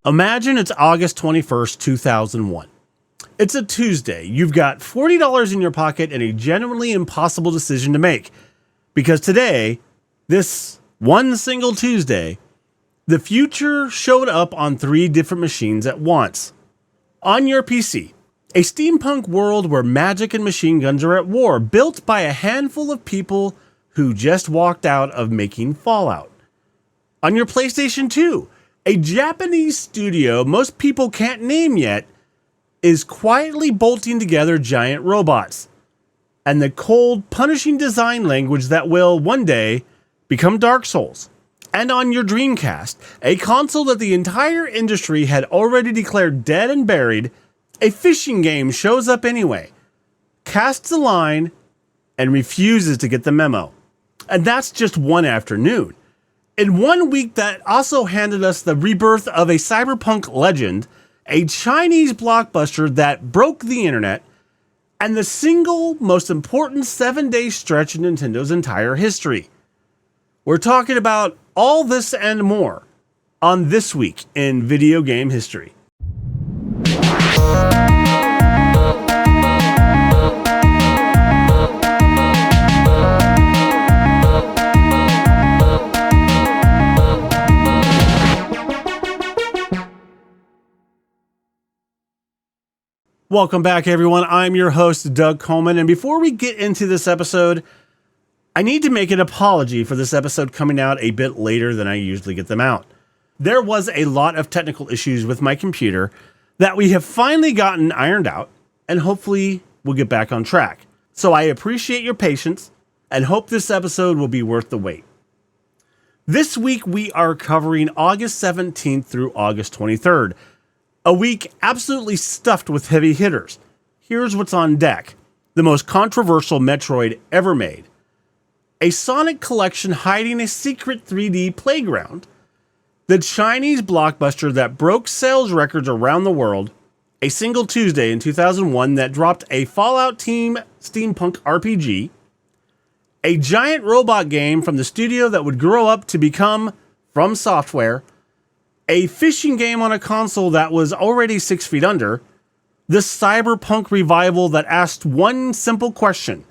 Imagine it's August 21st, 2001. It's a Tuesday. You've got $40 in your pocket and a genuinely impossible decision to make. Because today, this one single Tuesday, the future showed up on 3 different machines at once. On your PC, a steampunk world where magic and machine guns are at war, built by a handful of people who just walked out of making Fallout. On your PlayStation 2, a Japanese studio most people can't name yet is quietly bolting together giant robots, and the cold, punishing design language that will, one day, become Dark Souls. And on your Dreamcast, a console that the entire industry had already declared dead and buried, a fishing game shows up anyway, casts a line, and refuses to get the memo. And that's just one afternoon. In 1 week, that also handed us the rebirth of a cyberpunk legend, a Chinese blockbuster that broke the internet, and the single most important 7-day stretch in Nintendo's entire history. We're talking about all this and more on This Week in Video Game History. Welcome back, everyone. I'm your host, Doug Coleman, and before we get into this episode, I need to make an apology for this episode coming out a bit later than I usually get them out. There was a lot of technical issues with my computer that we have finally gotten ironed out, and hopefully we'll get back on track. So I appreciate your patience and hope this episode will be worth the wait. This week we are covering August 17th through August 23rd. A week absolutely stuffed with heavy hitters. Here's what's on deck. The most controversial Metroid ever made. A Sonic collection hiding a secret 3D playground. The Chinese blockbuster that broke sales records around the world. A single Tuesday in 2001 that dropped a Fallout Team steampunk RPG. A giant robot game from the studio that would grow up to become FromSoftware. A fishing game on a console that was already 6 feet under, the cyberpunk revival that asked one simple question: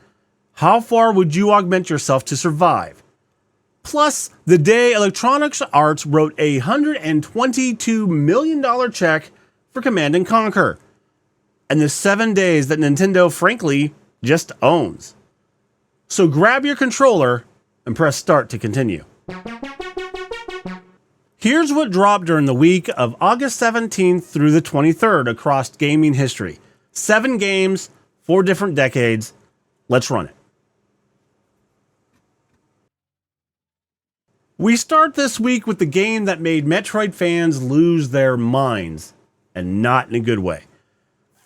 how far would you augment yourself to survive? Plus, the day Electronic Arts wrote a $122 million check for Command & Conquer. And the 7 days that Nintendo, frankly, just owns. So grab your controller and press start to continue. Here's what dropped during the week of August 17th through the 23rd across gaming history. 7 games, 4 different decades. Let's run it. We start this week with the game that made Metroid fans lose their minds, and not in a good way.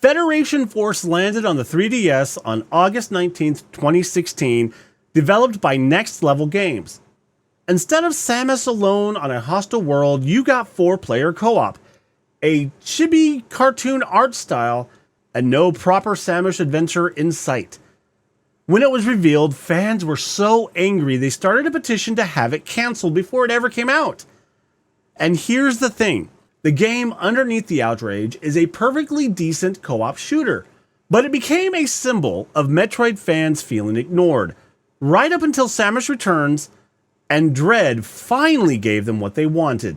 Federation Force landed on the 3DS on August 19th, 2016, developed by Next Level Games. Instead of Samus alone on a hostile world, you got 4-player co-op, a chibi cartoon art style, and no proper Samus adventure in sight. When it was revealed, fans were so angry they started a petition to have it canceled before it ever came out. And here's the thing, the game underneath the outrage is a perfectly decent co-op shooter, but it became a symbol of Metroid fans feeling ignored, right up until Samus Returns, and Dread finally gave them what they wanted.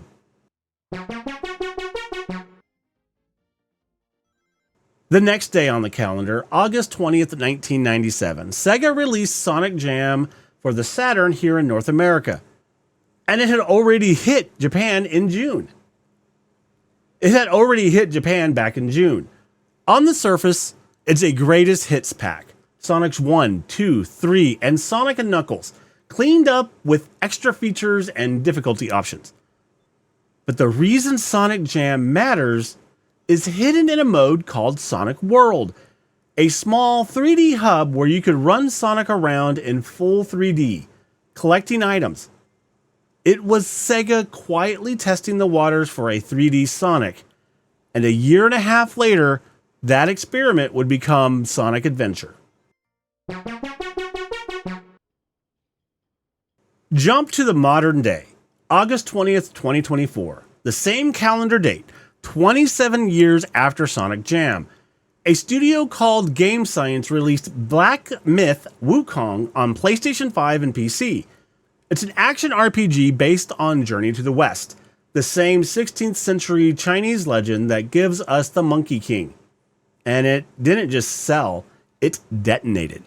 The next day on the calendar, August 20th, 1997, Sega released Sonic Jam for the Saturn here in North America. And it had already hit Japan in June. It had already hit Japan back in June. On the surface, it's a greatest hits pack. Sonic's 1, 2, 3, and Sonic & Knuckles, cleaned up with extra features and difficulty options. But the reason Sonic Jam matters is hidden in a mode called Sonic World, a small 3D hub where you could run Sonic around in full 3D, collecting items. It was Sega quietly testing the waters for a 3D Sonic, and a year and a half later, that experiment would become Sonic Adventure. Jump to the modern day. August 20th, 2024. the same calendar date, 27 years after Sonic Jam, a studio called Game Science released Black Myth Wukong on PlayStation 5 and PC. It's an action RPG based on Journey to the West, the same 16th century Chinese legend that gives us the Monkey King. And it didn't just sell, it detonated.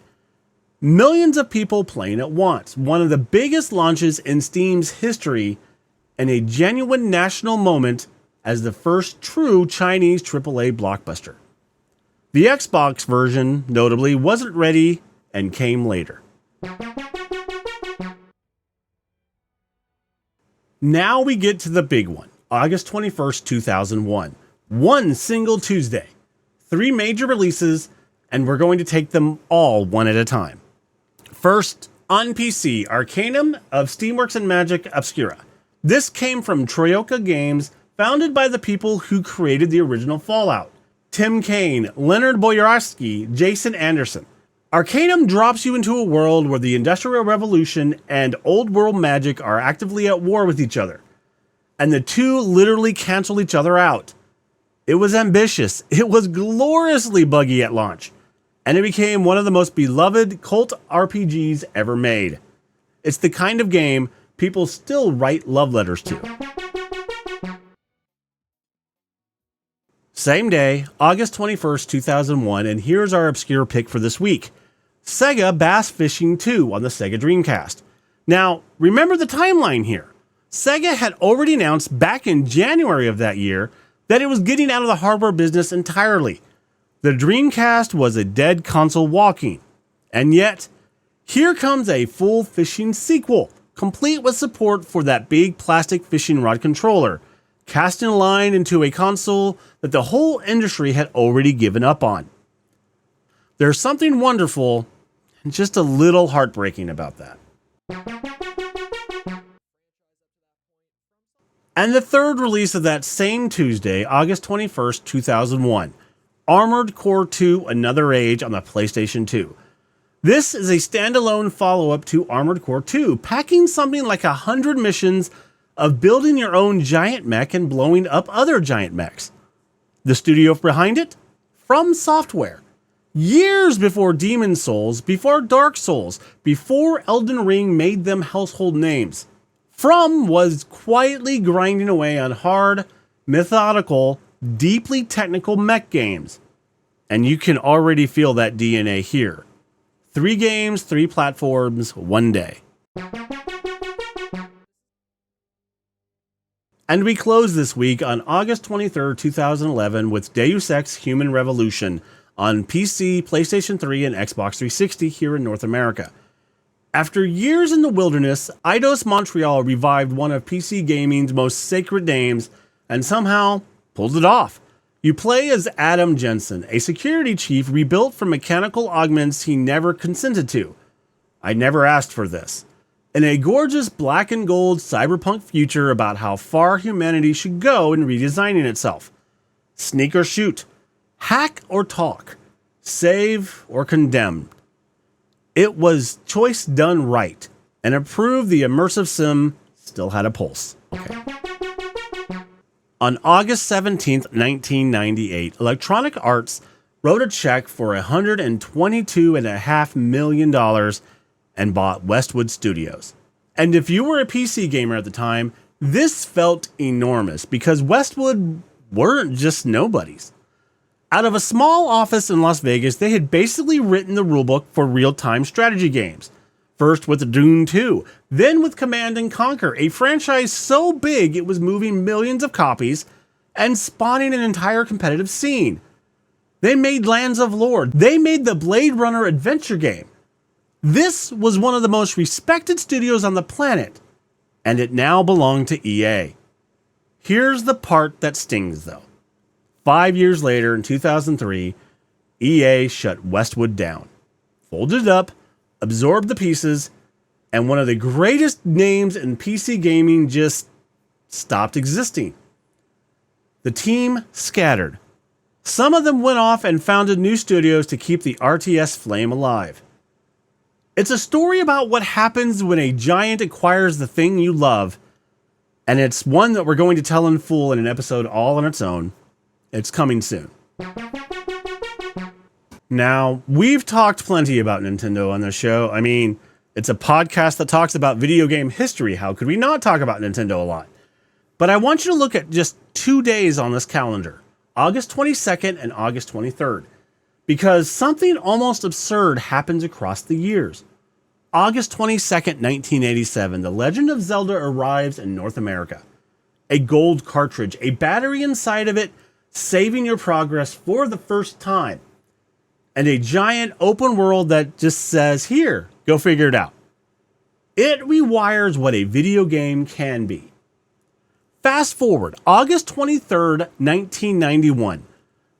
Millions of people playing at once, one of the biggest launches in Steam's history, and a genuine national moment as the first true Chinese AAA blockbuster. The Xbox version, notably, wasn't ready and came later. Now we get to the big one, August 21st, 2001. One single Tuesday. 3 major releases, and we're going to take them all one at a time. First, on PC, Arcanum of Steamworks and Magick Obscura. This came from Troika Games, founded by the people who created the original Fallout. Tim Kaine, Leonard Boyarsky, Jason Anderson. Arcanum drops you into a world where the Industrial Revolution and old world magic are actively at war with each other. And the two literally cancel each other out. It was ambitious, it was gloriously buggy at launch, and it became one of the most beloved cult RPGs ever made. It's the kind of game people still write love letters to. Same day, August 21st, 2001, and here's our obscure pick for this week. Sega Bass Fishing 2 on the Sega Dreamcast. Now, remember the timeline here. Sega had already announced back in January of that year that it was getting out of the hardware business entirely. The Dreamcast was a dead console walking. And yet, here comes a full fishing sequel, complete with support for that big plastic fishing rod controller, casting a line into a console that the whole industry had already given up on. There's something wonderful and just a little heartbreaking about that. And the third release of that same Tuesday, August 21st, 2001, Armored Core 2 Another Age on the PlayStation 2. This is a standalone follow-up to Armored Core 2, packing something like 100 missions of building your own giant mech and blowing up other giant mechs. The studio behind it? FromSoftware. Years before Demon's Souls, before Dark Souls, before Elden Ring made them household names. From was quietly grinding away on hard, methodical, deeply technical mech games. And you can already feel that DNA here. 3 games, 3 platforms, 1 day. And we close this week on August 23rd, 2011 with Deus Ex Human Revolution on PC, PlayStation 3, and Xbox 360 here in North America. After years in the wilderness, Eidos Montreal revived one of PC gaming's most sacred names and somehow pulled it off. You play as Adam Jensen, a security chief rebuilt from mechanical augments he never consented to. I never asked for this. In a gorgeous black and gold cyberpunk future about how far humanity should go in redesigning itself. Sneak or shoot, hack or talk, save or condemn. It was choice done right, and it proved the immersive sim still had a pulse. Okay. On August 17th, 1998, Electronic Arts wrote a check for $122.5 million and bought Westwood Studios. And if you were a PC gamer at the time, this felt enormous because Westwood weren't just nobodies. Out of a small office in Las Vegas, they had basically written the rulebook for real-time strategy games. First with Dune 2, then with Command & Conquer, a franchise so big it was moving millions of copies and spawning an entire competitive scene. They made Lands of Lore. They made the Blade Runner adventure game. This was one of the most respected studios on the planet, and it now belonged to EA. Here's the part that stings, though. 5 years later, in 2003, EA shut Westwood down, folded it up, absorbed the pieces, and one of the greatest names in PC gaming just stopped existing. The team scattered. Some of them went off and founded new studios to keep the RTS flame alive. It's a story about what happens when a giant acquires the thing you love, And it's one that we're going to tell in full in an episode all on its own. It's coming soon. Now, we've talked plenty about Nintendo on this show. I mean, it's a podcast that talks about video game history. How could we not talk about Nintendo a lot? But I want you to look at just 2 days on this calendar, August 22nd and August 23rd, because something almost absurd happens across the years. August 22nd, 1987, The Legend of Zelda arrives in North America. A gold cartridge, a battery inside of it, saving your progress for the first time. And a giant open world that just says, here, go figure it out. It rewires what a video game can be. Fast forward, August 23rd, 1991.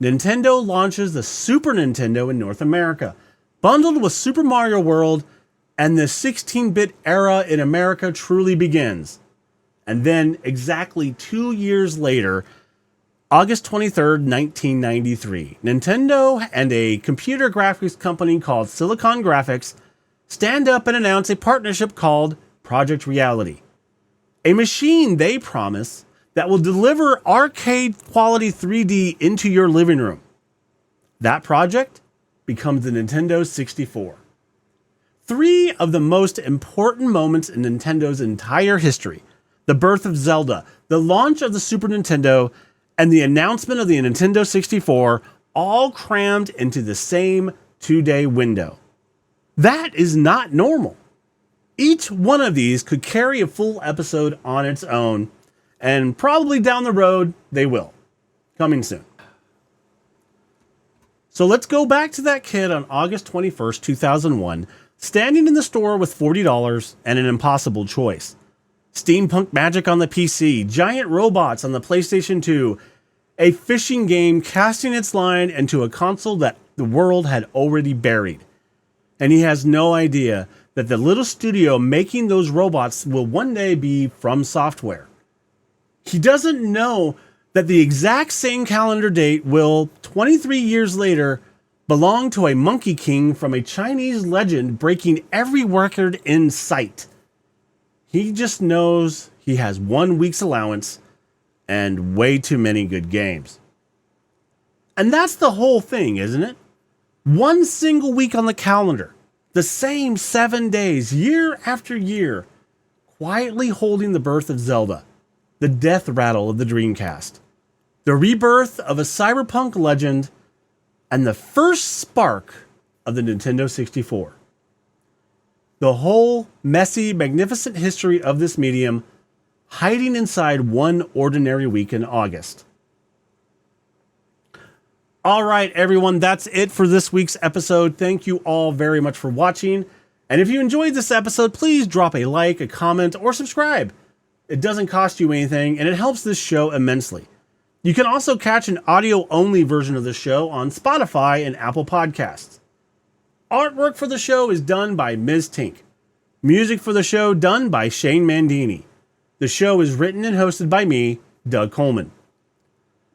Nintendo launches the Super Nintendo in North America, bundled with Super Mario World, and the 16-bit era in America truly begins. And then, exactly 2 years later, August 23rd, 1993, Nintendo and a computer graphics company called Silicon Graphics stand up and announce a partnership called Project Reality. A machine, they promise, that will deliver arcade-quality 3D into your living room. That project becomes the Nintendo 64. 3 of the most important moments in Nintendo's entire history, the birth of Zelda, the launch of the Super Nintendo, and the announcement of the Nintendo 64, all crammed into the same 2-day window. That is not normal. Each one of these could carry a full episode on its own, and probably down the road, they will. Coming soon. So let's go back to that kid on August 21st, 2001, standing in the store with $40 and an impossible choice. Steampunk Magick on the PC, giant robots on the PlayStation 2, a fishing game casting its line into a console that the world had already buried. And he has no idea that the little studio making those robots will one day be FromSoftware. He doesn't know that the exact same calendar date will, 23 years later, belong to a Monkey King from a Chinese legend breaking every record in sight. He just knows he has 1 week's allowance and way too many good games. And that's the whole thing, isn't it? 1 single week on the calendar, the same 7 days, year after year, quietly holding the birth of Zelda, the death rattle of the Dreamcast, the rebirth of a cyberpunk legend, and the first spark of the Nintendo 64. The whole messy, magnificent history of this medium hiding inside one ordinary week in August. All right, everyone, that's it for this week's episode. Thank you all very much for watching. And if you enjoyed this episode, please drop a like, a comment, or subscribe. It doesn't cost you anything, and it helps this show immensely. You can also catch an audio-only version of the show on Spotify and Apple Podcasts. Artwork for the show is done by Ms. Tink. Music for the show done by Shane Mandini. The show is written and hosted by me, Doug Coleman.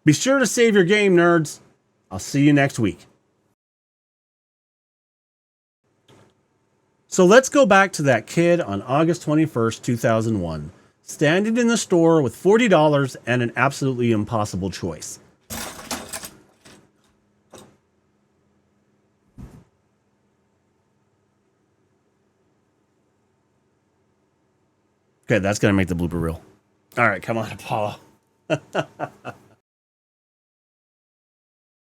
Be sure to save your game, nerds. I'll see you next week. So let's go back to that kid on August 21st, 2001, standing in the store with $40 and an absolutely impossible choice. Okay, that's going to make the blooper reel. All right, come on, Apollo.